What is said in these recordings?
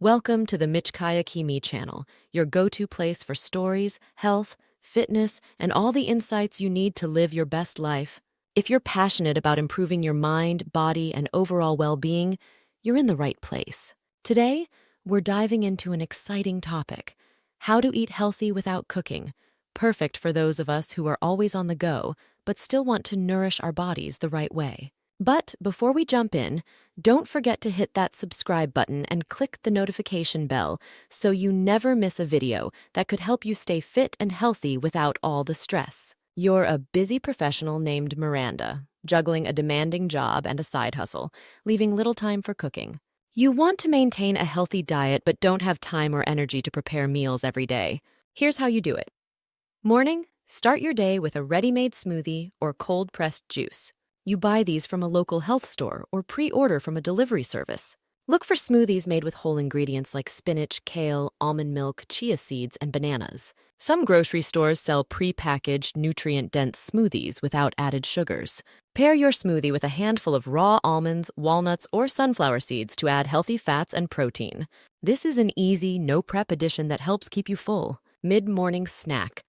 Welcome to the Michkaya Kimi channel, your go-to place for stories, health, fitness, and all the insights you need to live your best life. If you're passionate about improving your mind, body, and overall well-being, you're in the right place. Today, we're diving into an exciting topic: how to eat healthy without cooking, perfect for those of us who are always on the go, but still want to nourish our bodies the right way. But before we jump in, don't forget to hit that subscribe button and click the notification bell so you never miss a video that could help you stay fit and healthy without all the stress. You're a busy professional named Miranda, juggling a demanding job and a side hustle, leaving little time for cooking. You want to maintain a healthy diet but don't have time or energy to prepare meals every day. Here's how you do it. Morning, start your day with a ready-made smoothie or cold-pressed juice. You buy these from a local health store or pre-order from a delivery service. Look for smoothies made with whole ingredients like spinach, kale, almond milk, chia seeds, and bananas. Some grocery stores sell pre-packaged, nutrient-dense smoothies without added sugars. Pair your smoothie with a handful of raw almonds, walnuts, or sunflower seeds to add healthy fats and protein. This is an easy, no-prep addition that helps keep you full. Mid-morning snack.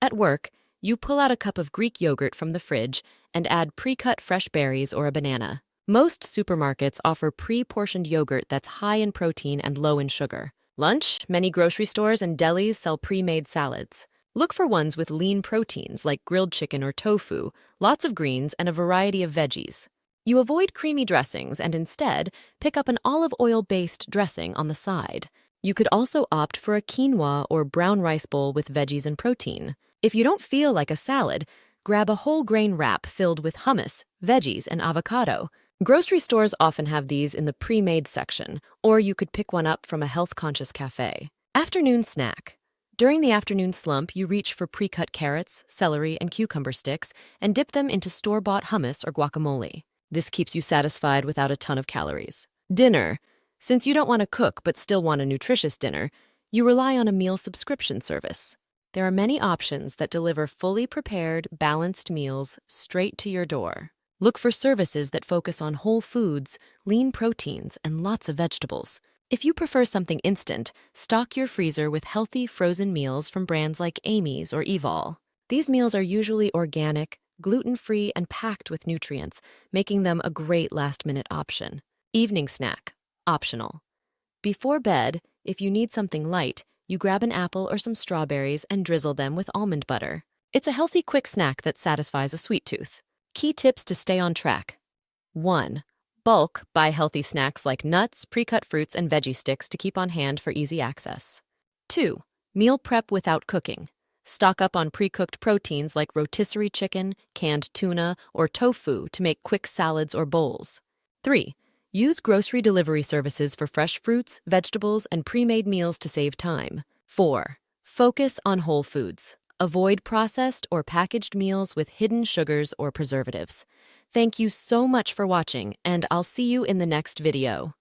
At work, you pull out a cup of Greek yogurt from the fridge and add pre-cut fresh berries or a banana. Most supermarkets offer pre-portioned yogurt that's high in protein and low in sugar. Lunch, many grocery stores and delis sell pre-made salads. Look for ones with lean proteins like grilled chicken or tofu, lots of greens, and a variety of veggies. You avoid creamy dressings and instead pick up an olive oil-based dressing on the side. You could also opt for a quinoa or brown rice bowl with veggies and protein. If you don't feel like a salad, grab a whole grain wrap filled with hummus, veggies, and avocado. Grocery stores often have these in the pre-made section, or you could pick one up from a health-conscious cafe. Afternoon snack. During the afternoon slump, you reach for pre-cut carrots, celery, and cucumber sticks and dip them into store-bought hummus or guacamole. This keeps you satisfied without a ton of calories. Dinner. Since you don't want to cook but still want a nutritious dinner, you rely on a meal subscription service. There are many options that deliver fully prepared, balanced meals straight to your door. Look for services that focus on whole foods, lean proteins, and lots of vegetables. If you prefer something instant, stock your freezer with healthy frozen meals from brands like Amy's or Evol. These meals are usually organic, gluten-free, and packed with nutrients, making them a great last-minute option. Evening snack. Optional. Before bed, if you need something light, you grab an apple or some strawberries and drizzle them with almond butter. It's a healthy, quick snack that satisfies a sweet tooth. Key tips to stay on track. 1. Bulk buy healthy snacks like nuts, pre-cut fruits, and veggie sticks to keep on hand for easy access. 2. Meal prep without cooking. Stock up on pre-cooked proteins like rotisserie chicken, canned tuna, or tofu to make quick salads or bowls. 3. Use grocery delivery services for fresh fruits, vegetables, and pre-made meals to save time. 4. Focus on whole foods. Avoid processed or packaged meals with hidden sugars or preservatives. Thank you so much for watching, and I'll see you in the next video.